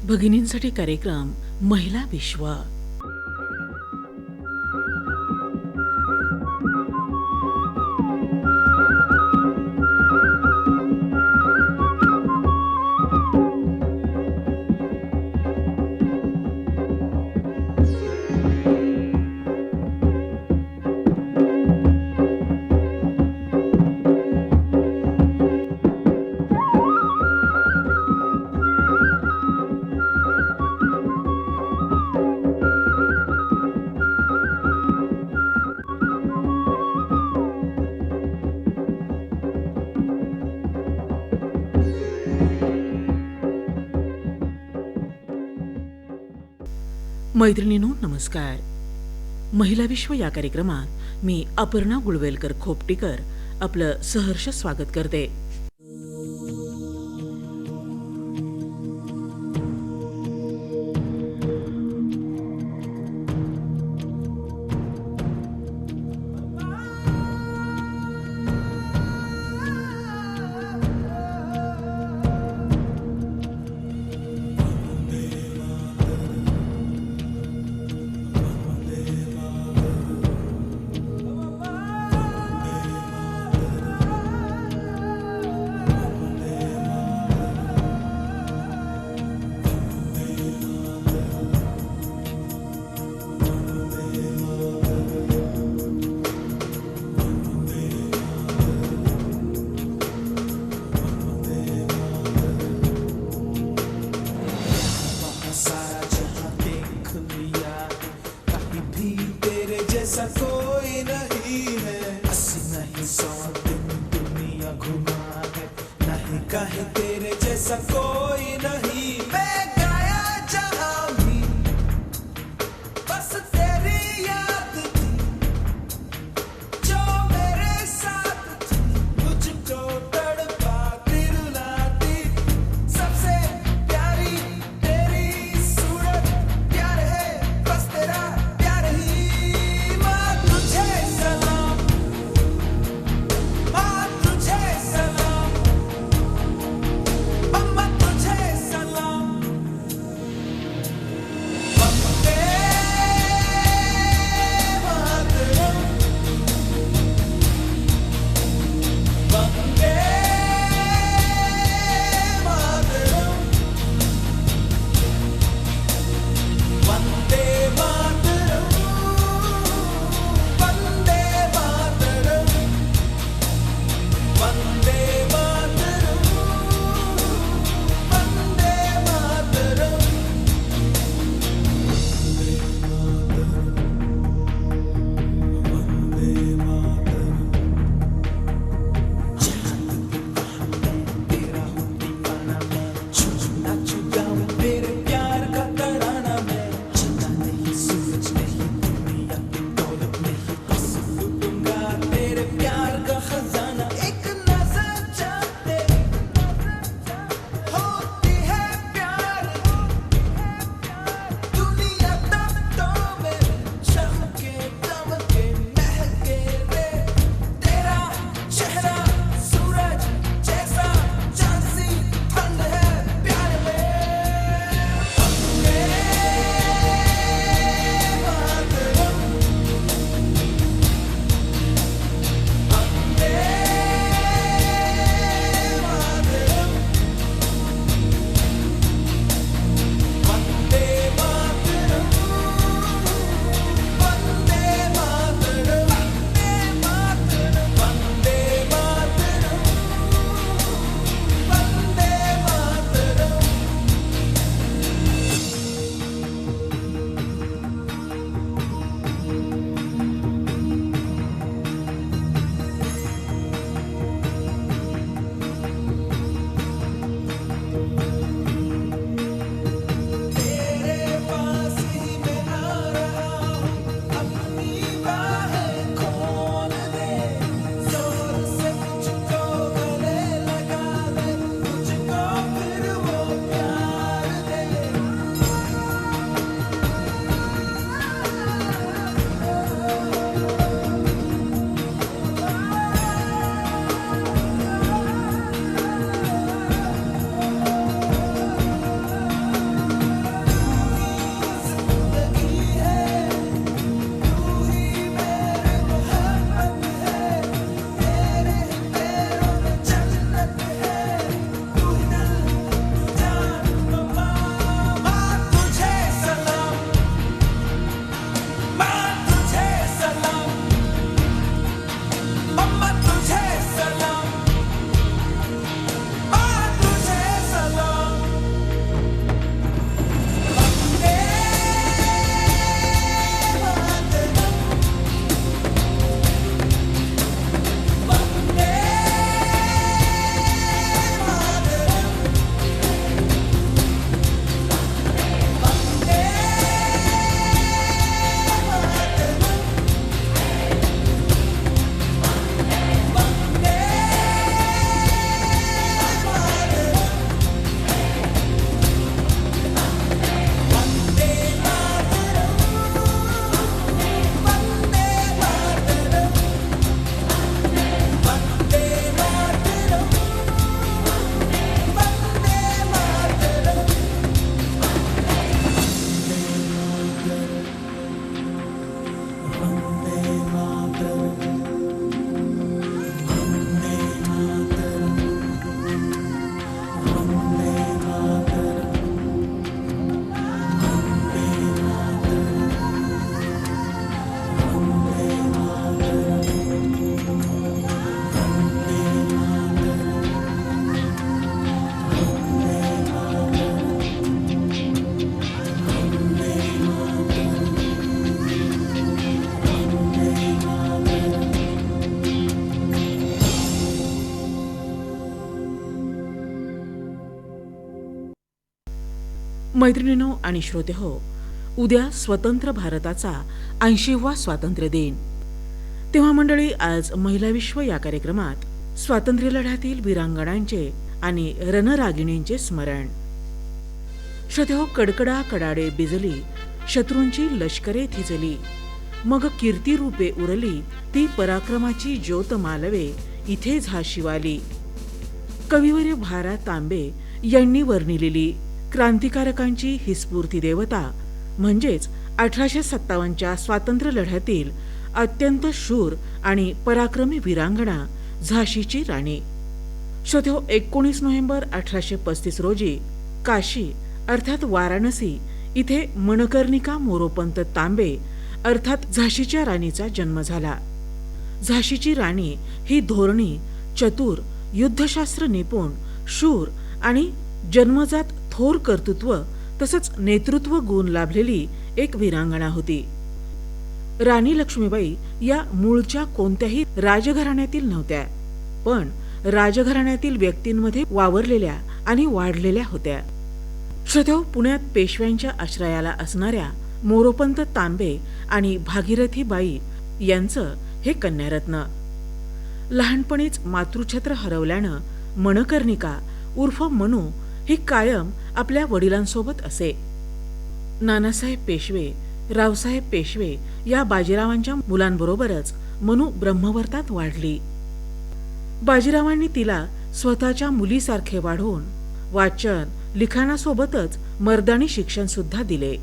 भगिनींसाठी कार्यक्रम महिला विश्व. मैत्रिणींनो नमस्कार. महिला विश्व या कार्यक्रमात मी अपर्णा गुळवेलकर खोपटीकर आपलं सहर्ष स्वागत करते. मैत्रिणींनो आणि श्रोतेहो, उद्या स्वतंत्र भारताचा 80वा स्वातंत्र्य दिन. तेव्हा मंडळी, आज महिला विश्व या कार्यक्रमात स्वातंत्र्य लढ्यातील वीरांगणांचे आणि रणरागिणींचे स्मरण. श्रोतेहो, कडकडा कडाडे बिजली, शत्रूंची लष्करे थिजली, मग कीर्ती रूपे उरली, ती पराक्रमाची ज्योत मालवे, इथे झाशीवाली. कविवर्य भारा तांबे यांनी वर्णिलेली क्रांतिकारकांची ही स्फूर्ती देवता म्हणजेच 1857च्या स्वातंत्र्य लढ्यातील अत्यंत शूर आणि पराक्रमी वीरांगणा झाशीची राणी. श्रोतेहो, 19 नोव्हेंबर 1835 रोजी काशी अर्थात वाराणसी इथे मनकर्णिका मोरोपंत तांबे अर्थात झाशीच्या राणीचा जन्म झाला. झाशीची राणी ही धोरणी, चतुर, युद्धशास्त्र निपुण, शूर आणि जन्मजात थोर कर्तृत्व तसंच नेतृत्व गुण लाभलेली एक वीरांगणा होती. राणी लक्ष्मीबाई या मूळच्या कोणत्याही राजघराण्यातील नव्हत्या, पण राजघराण्यातील व्यक्तींमध्ये वावरलेल्या आणि वाढलेल्या होत्या. श्रोतेहो, पुण्यात पेशव्यांच्या आश्रयाला असणाऱ्या मोरोपंत तांबे आणि भागीरथी बाई यांचं हे कन्यारत्न. लहानपणीच मातृछत्र हरवल्यानं मनकर्णिका उर्फ मनू ही कायम आपल्या वडिलांसोबत असे. नानासाहेब पेशवे, रावसाहेब पेशवे या बाजीरावांच्या मुलांबरोबरच मनू ब्रह्मवर्तात वाढली. बाजीरावांनी तिला स्वतःच्या मुलीसारखे वाढवून वाचन लिखाणासोबतच मर्दानी शिक्षण सुद्धा दिले.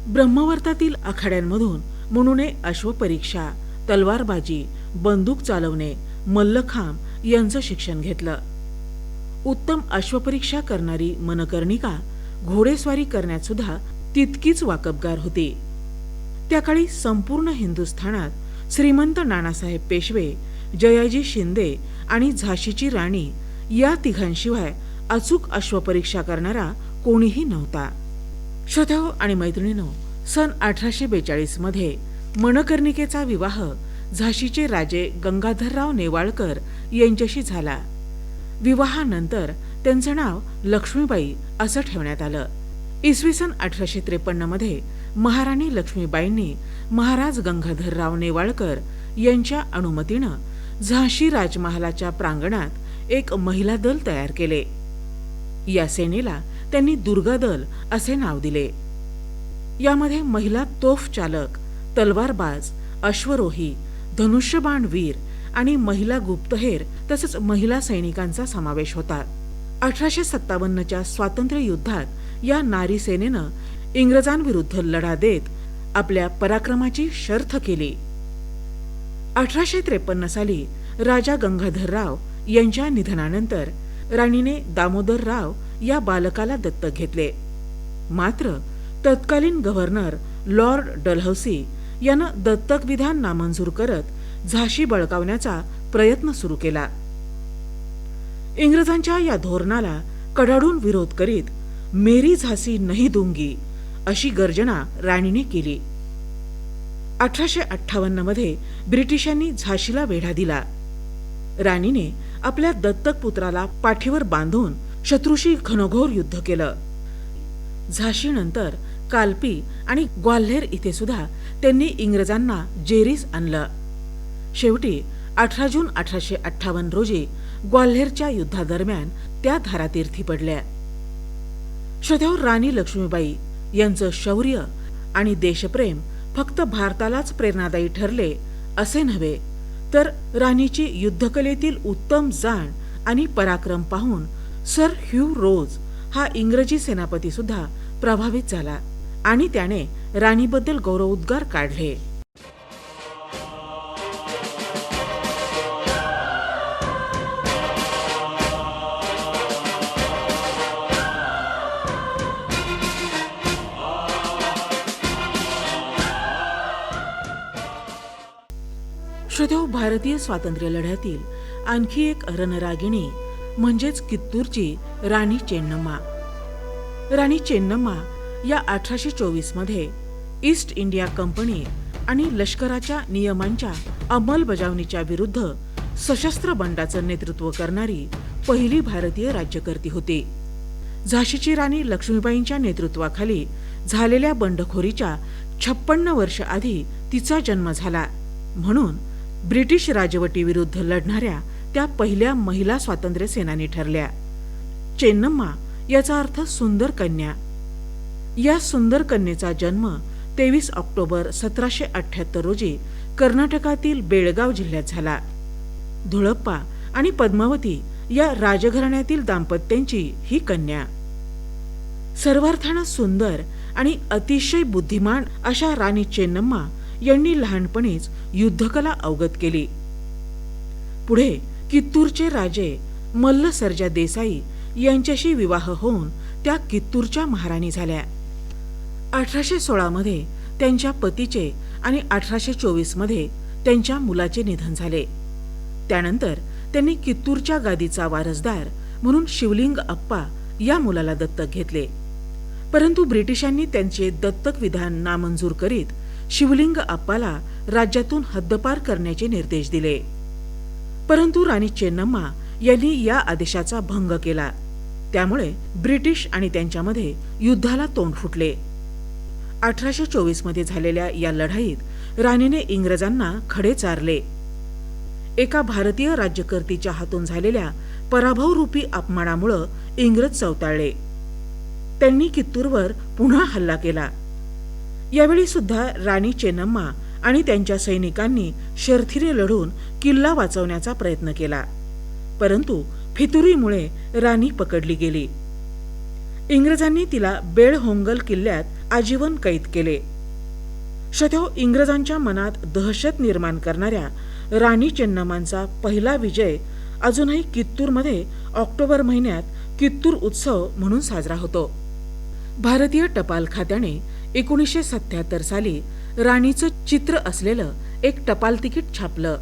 ब्रह्मवर्तातील आखाड्यांमधून मनूने अश्वपरीक्षा, तलवारबाजी, बंदूक चालवणे, मल्लखांब यांचं शिक्षण घेतलं. उत्तम अश्वपरीक्षा करणारी मनकर्णिका घोडेस्वारी करण्यात सुद्धा तितकीच वाकबगार होती. त्या काळी संपूर्ण हिंदुस्थानात श्रीमंत नानासाहेब पेशवे, जयाजी शिंदे आणि झाशीची राणी या तिघांशिवाय अचूक अश्वपरीक्षा करणारा कोणीही नव्हता. श्रोत्याहो आणि मैत्रिणींनो, सन 1842 मध्ये मनकर्णिकेचा विवाह झाशीचे राजे गंगाधरराव नेवाळकर यांच्याशी झाला. विवाहानंतर त्यांचं नाव लक्ष्मीबाई असं ठेवण्यात आलं. इसवी सन 1853 मध्ये महाराणी लक्ष्मीबाईंनी महाराज गंगाधरराव नेवाळकर यांच्या अनुमतीनं झाशी राजमहालाच्या प्रांगणात एक महिला दल तयार केले. या सेनेला त्यांनी दुर्गा दल असे नाव दिले. यामध्ये महिला तोफ चालक, तलवारबाज, अश्वरोही, धनुष्यबाण वीर आणि महिला गुप्तहेर तसंच महिला सैनिकांचा समावेश होता. 1857च्या स्वातंत्र्य युद्धात या नारी सेनेनं इंग्रजांविरुद्ध लढा देत आपल्या पराक्रमाची शर्थ केली. 1853 साली राजा गंगाधरराव यांच्या निधनानंतर राणीने दामोदरराव या बालकाला दत्तक घेतले. मात्र तत्कालीन गव्हर्नर लॉर्ड डलहौसी यानं दत्तक विधान नामंजूर करत झाशी बळकावण्याचा प्रयत्न सुरू केला. इंग्रजांच्या या धोरणाला कडाडून विरोध करीत मेरी झाशी नहीं दूंगी अशी गर्जना राणीने केली. 1858 मध्ये ब्रिटिशांनी झाशीला वेढा दिला. राणीने आपल्या दत्तक पुत्राला पाठीवर बांधून शत्रूशी घनघोर युद्ध केलं. झाशीनंतर कालपी आणि ग्वाल्हेर इथे सुद्धा त्यांनी इंग्रजांना जेरीस आणलं. शेवटी 18 जून 1858 रोजी ग्वाल्हेरच्या युद्धादरम्यान त्या धारातीर्थी पडल्या. श्रोत्यावर, राणी लक्ष्मीबाई यांचं शौर्य आणि देशप्रेम फक्त भारतालाच प्रेरणादायी ठरले असे नव्हे, तर राणीची युद्धकलेतील उत्तम जाण आणि पराक्रम पाहून सर ह्यू रोज हा इंग्रजी सेनापती सुद्धा प्रभावित झाला आणि त्याने राणीबद्दल गौरवोद्गार काढले. श्रोत्याहो, भारतीय स्वातंत्र्य लढ्यातील आणखी एक रणरागिणी म्हणजेच कित्तूरची राणी चेन्नम्मा. राणी चेन्नम्मा या 1824 मध्ये ईस्ट इंडिया कंपनी आणि लष्कराच्या नियमांच्या अंमलबजावणीच्या विरुद्ध सशस्त्र बंडाचं नेतृत्व करणारी पहिली भारतीय राज्यकर्ती होती. झाशीची राणी लक्ष्मीबाईंच्या नेतृत्वाखाली झालेल्या बंडखोरीच्या 56 वर्ष आधी तिचा जन्म झाला, म्हणून ब्रिटिश राजवटीविरुद्ध लढणाऱ्या त्या पहिल्या महिला स्वातंत्र्य सेनानी ठरल्या. चेन्नम्मा याचा अर्थ सुंदर कन्या. या सुंदर कन्येचा जन्म 23 ऑक्टोबर 1778 रोजी कर्नाटकातील बेळगाव जिल्ह्यात झाला. धुळप्पा आणि पद्मावती या राजघराण्यातील दाम्पत्यांची ही कन्या. सर्वार्थानं सुंदर आणि अतिशय बुद्धिमान अशा राणी चेन्नम्मा यांनी लहानपणीच युद्धकला अवगत केली. पुढे कित्तूरचे राजे मल्ल सर्जा देसाई यांच्याशी विवाह होऊन त्या कित्तूरच्या महाराणी झाल्या. 1816 मध्ये त्यांच्या पतीचे आणि 1824 मध्ये त्यांच्या मुलाचे निधन झाले. त्यानंतर त्यांनी कित्तूरच्या गादीचा वारसदार म्हणून शिवलिंग अप्पा या मुलाला दत्तक घेतले. परंतु ब्रिटिशांनी त्यांचे दत्तक विधान नामंजूर करीत शिवलिंग अप्पाला राज्यातून हद्दपार करण्याचे निर्देश दिले. परंतु राणी चेन्नम्मा यांनी या आदेशाचा भंग केला. त्यामुळे ब्रिटिश आणि त्यांच्यामध्ये युद्धाला तोंड फुटले. 1824 मध्ये झालेल्या या लढाईत राणीने इंग्रजांना खडे चारले. एका भारतीय राज्यकर्तीच्या हातून झालेल्या पराभवरूपी अपमानामुळे इंग्रज चवताळले. त्यांनी कित्तूरवर पुन्हा हल्ला केला. यावेळी सुद्धा राणी चेन्नम्मा आणि त्यांच्या सैनिकांनी शर्थीने लढून किल्ला वाचवण्याचा प्रयत्न केला. परंतु फितुरीमुळे राणी पकडली गेली. इंग्रजांनी तिला बेळहोंगल किल्ल्यात आजीवन कैद केले. शथो इंग्रजांच्या मनात दहशत निर्माण करणाऱ्या राणी चेन्नम्मांचा पहिला विजय अजूनही कित्तूरमध्ये ऑक्टोबर महिन्यात कित्तूर उत्सव म्हणून साजरा होतो. भारतीय टपाल खात्याने 1977 साली राणीचं चित्र असलेलं एक टपाल तिकीट छापलं.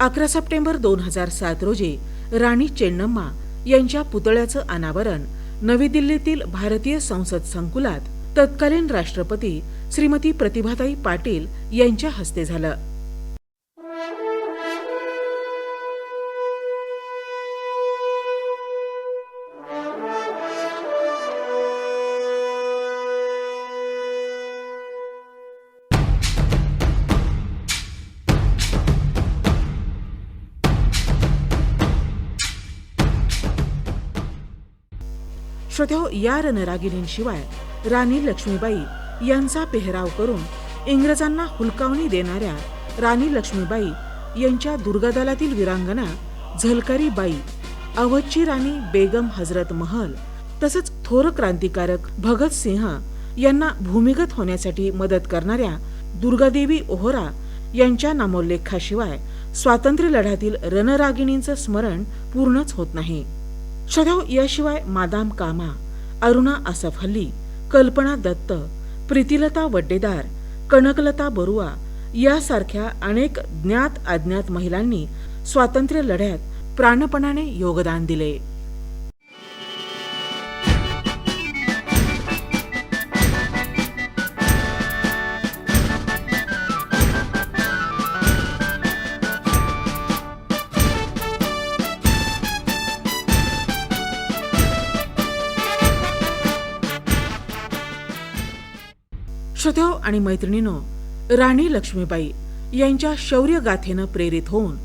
11 सप्टेंबर 2007 रोजी राणी चेन्नम्मा यांच्या पुतळ्याचं अनावरण नवी दिल्लीतील भारतीय संसद संकुलात तत्कालीन राष्ट्रपती श्रीमती प्रतिभाताई पाटील यांच्या हस्ते झालं. श्रोत्याहो, या रणरागिणींशिवाय राणी लक्ष्मीबाई यांचा पेहराव करून इंग्रजांना हुलकावणी देणाऱ्या राणी लक्ष्मीबाई यांच्या दुर्गादलातील वीरांगना झलकारी बाई, अवधची राणी बेगम हजरत महल तसंच थोर क्रांतिकारक भगत सिंह यांना भूमिगत होण्यासाठी मदत करणाऱ्या दुर्गादेवी ओहोरा यांच्या नामोल्लेखाशिवाय स्वातंत्र्य लढ्यातील रणरागिणींचं स्मरण पूर्णच होत नाही. श्रोत्याहो, याशिवाय मादाम कामा, अरुणा असफ अली, कल्पना दत्त, प्रीतिलता वड्डेदार, कनकलता बरुआ यासारख्या अनेक ज्ञात अज्ञात महिलांनी स्वातंत्र्य लढ्यात प्राणपणाने योगदान दिले. श्रोत्याहो आणि मैत्रिणींनो, राणी लक्ष्मीबाई यांच्या शौर्य गाथेनं प्रेरित होऊन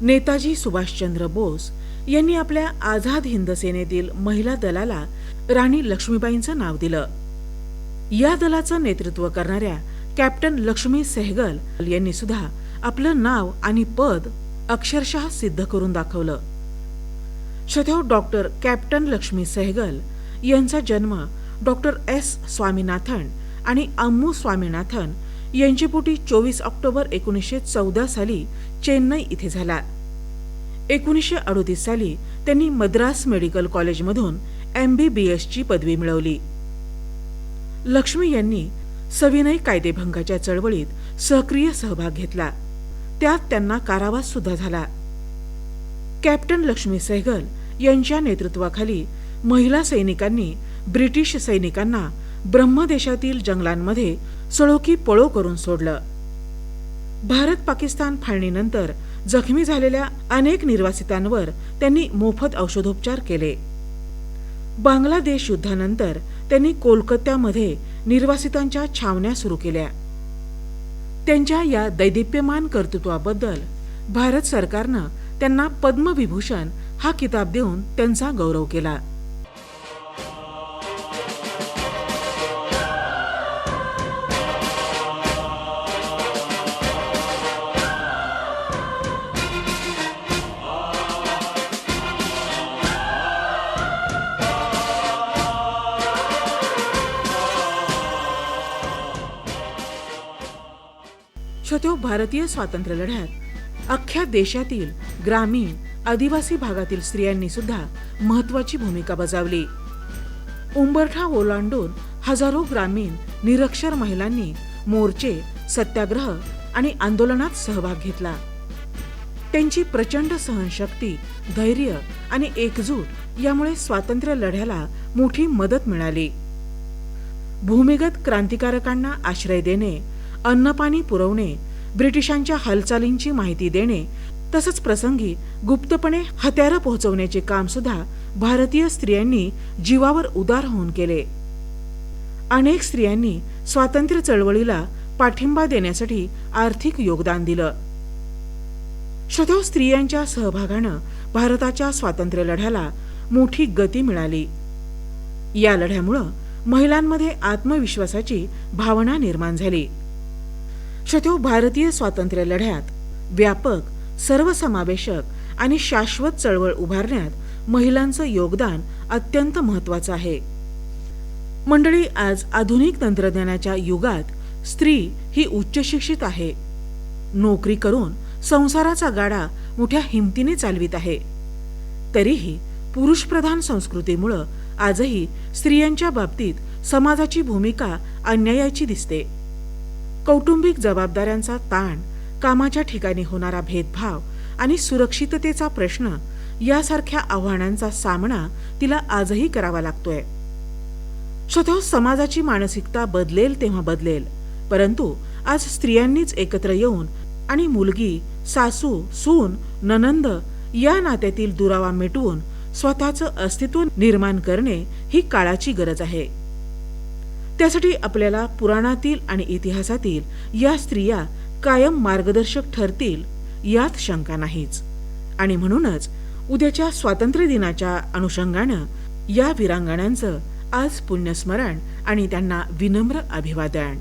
नेताजी सुभाषचंद्र बोस यांनी आपल्या आझाद हिंद सेनेतील महिला दलाला राणी लक्ष्मीबाईंचं नाव दिलं. या दलाचं नेतृत्व करणाऱ्या कॅप्टन लक्ष्मी सेहगल यांनी सुद्धा आपलं नाव आणि पद अक्षरशः सिद्ध करून दाखवलं. श्रोत्याहो, डॉक्टर कॅप्टन लक्ष्मी सेहगल यांचा जन्म डॉक्टर एस स्वामीनाथन आणि अम्मू स्वामीनाथन यांची पोटी 24 ऑक्टोबर 1914 साली चेन्नई इथे झाला. 1938 साली त्यांनी मद्रास मेडिकल कॉलेजमधून MBBS ची पदवी मिळवली. लक्ष्मी यांनी सविनय कायदेभंगाच्या चळवळीत सक्रिय सहभाग घेतला. त्यात त्यांना कारावास सुद्धा झाला. कॅप्टन लक्ष्मी सेहगल यांच्या नेतृत्वाखाली महिला सैनिकांनी ब्रिटिश सैनिकांना ब्रह्मदेशातील जंगलांमध्ये सळोखी पळो करून सोडलं. भारत पाकिस्तान फाळणीनंतर जखमी झालेल्या अनेक निर्वासितांवर त्यांनी मोफत औषधोपचार केले. बांगलादेश युद्धानंतर त्यांनी कोलकात्यामध्ये निर्वासितांच्या छावण्या सुरू केल्या. त्यांच्या या दैदिप्यमान कर्तृत्वाबद्दल भारत सरकारनं त्यांना पद्मविभूषण हा किताब देऊन त्यांचा गौरव केला. श्रोत्यो, भारतीय स्वातंत्र्य लढ्यात अख्ख्या देशातील ग्रामीण आदिवासी भागातील स्त्रियांनी सुद्धा महत्वाची भूमिका बजावली. उंबरठा ओलांडून हजारो ग्रामीण निरक्षर महिलांनी मोर्चे, सत्याग्रह आणि आंदोलनात सहभाग घेतला. त्यांची प्रचंड सहनशक्ती, धैर्य आणि एकजूट यामुळे स्वातंत्र्य लढ्याला मोठी मदत मिळाली. भूमिगत क्रांतिकारकांना आश्रय देणे, अन्नपाणी पुरवणे, ब्रिटिशांच्या हालचालींची माहिती देणे, तसंच प्रसंगी गुप्तपणे हत्यारं पोहोचवण्याचे काम सुद्धा भारतीय स्त्रियांनी जीवावर उदार होऊन केले. अनेक स्त्रियांनी स्वातंत्र्य चळवळीला पाठिंबा देण्यासाठी आर्थिक योगदान दिलं. श्रोत्यो, स्त्रियांच्या सहभागानं भारताच्या स्वातंत्र्य लढ्याला मोठी गती मिळाली. या लढ्यामुळं महिलांमध्ये आत्मविश्वासाची भावना निर्माण झाली. श्रोत्यो, भारतीय स्वातंत्र्य लढ्यात व्यापक, सर्वसमावेशक आणि शाश्वत चळवळ उभारण्यात महिलांचं योगदान अत्यंत महत्वाचं आहे. मंडळी, आज आधुनिक तंत्रज्ञानाच्या युगात स्त्री ही उच्च शिक्षित आहे. नोकरी करून संसाराचा गाडा मोठ्या हिमतीने चालवित आहे. तरीही पुरुषप्रधान संस्कृतीमुळे आजही स्त्रियांच्या बाबतीत समाजाची भूमिका अन्यायाची दिसते. कौटुंबिक जबाबदाऱ्यांचा ताण, कामाच्या ठिकाणी होणारा भेदभाव आणि सुरक्षिततेचा प्रश्न यासारख्या आव्हानांचा सामना तिला आजही करावा लागतोय. स्वतः समाजाची मानसिकता बदलेल तेव्हा बदलेल, परंतु आज स्त्रियांनीच एकत्र येऊन आणि मुलगी, सासू, सून, ननंद या नात्यातील दुरावा मिटवून स्वतःचं अस्तित्व निर्माण करणे ही काळाची गरज आहे. त्यासाठी आपल्याला पुराणातील आणि इतिहासातील या स्त्रिया कायम मार्गदर्शक ठरतील यात शंका नाहीच. आणि म्हणूनच उद्याच्या स्वातंत्र्य दिनाच्या अनुषंगानं या वीरांगणांचं आज पुण्यस्मरण आणि त्यांना विनम्र अभिवादन.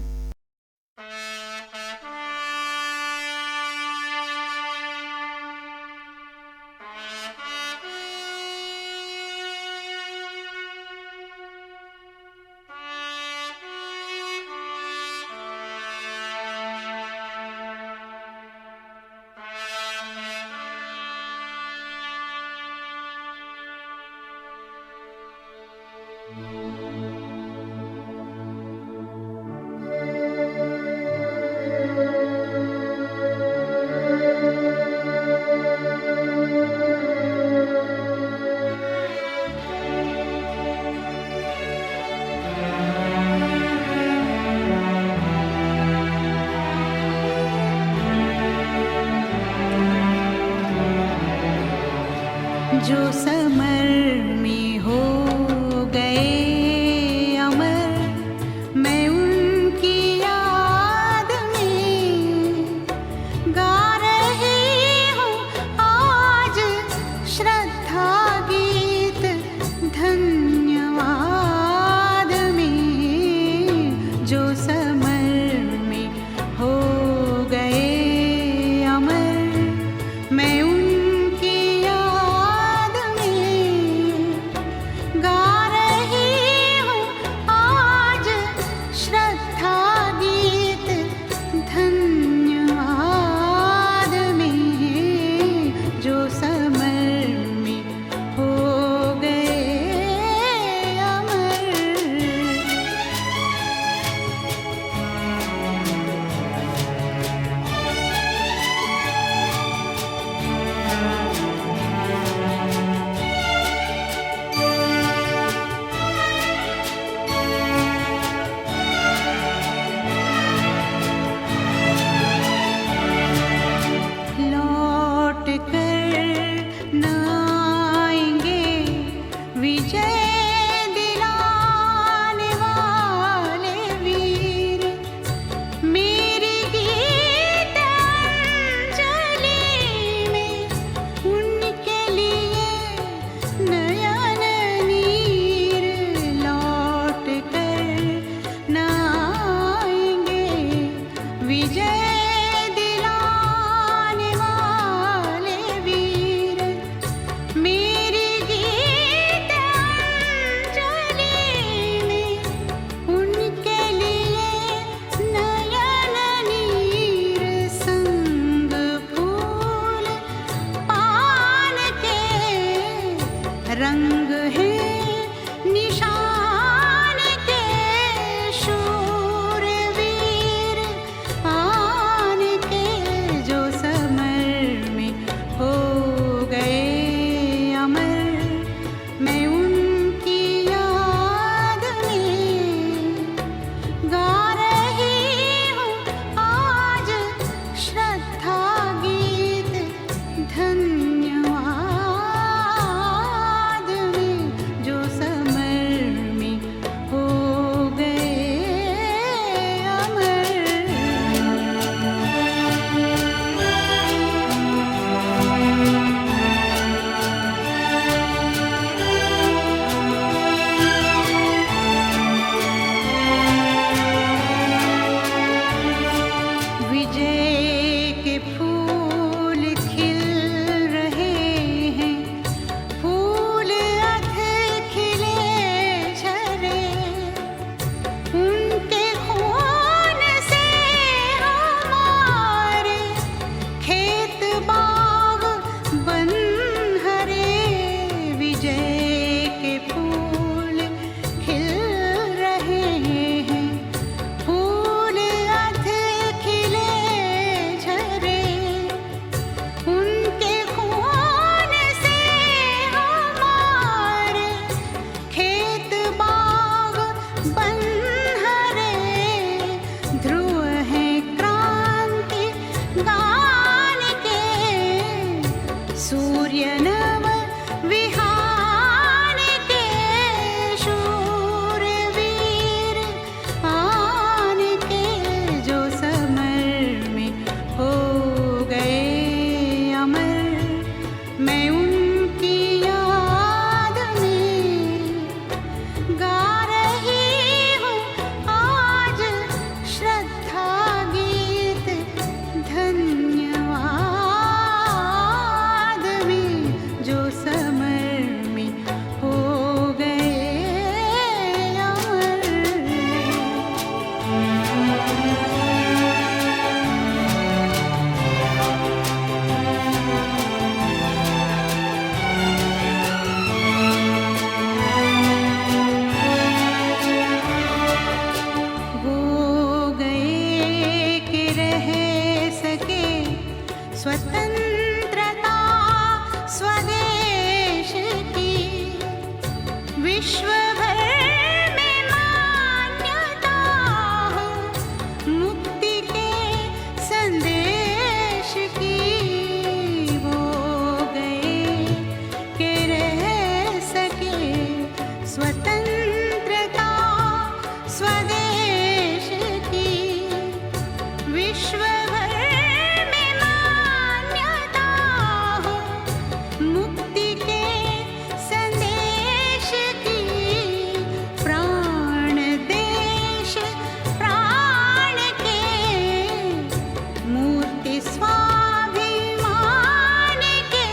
जो समर में हो गए अमर, मैं उनकी याद में गा रही हूँ आज श्रद्धा गीत धन्यवाद में। जो समर में हो गए अमर, मैं उनकी याद में स्वदेश की विश्व भर में मान्यता हो, मुक्ति के संदेश की प्राण देश प्राण के मूर्ति स्वाभिमान के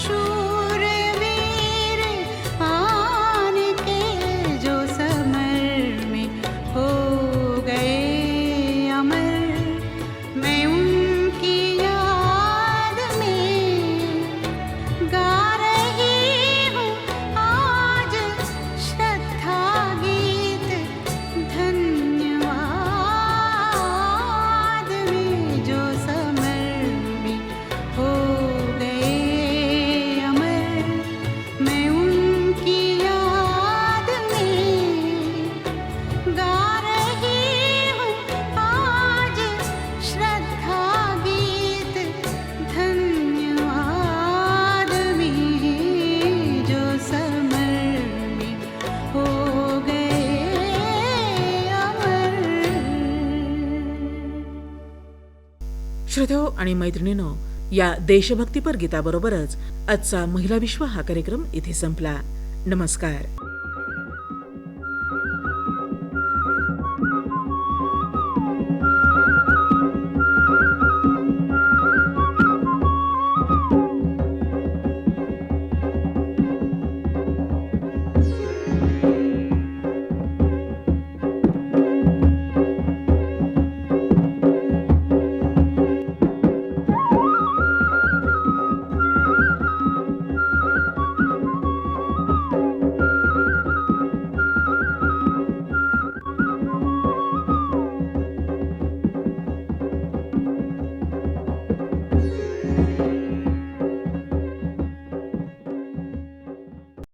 शूरवीर आन के जो समर में हो गए अमर, मैं उनकी याद में गा रही हूँ आज श्रद्धा गीत। धन्यवाद में जो समर में हो गए अमर, मैं उनकी याद में गा रही हूँ आज श्रद्धा गीत। धन्यवाद में जो समर में हो गए अमर। श्रोत्याहो आणि मैत्रिणींनो, या देशभक्तीपर गीताबरोबरच आजचा महिला विश्व हा कार्यक्रम इथे संपला. नमस्कार.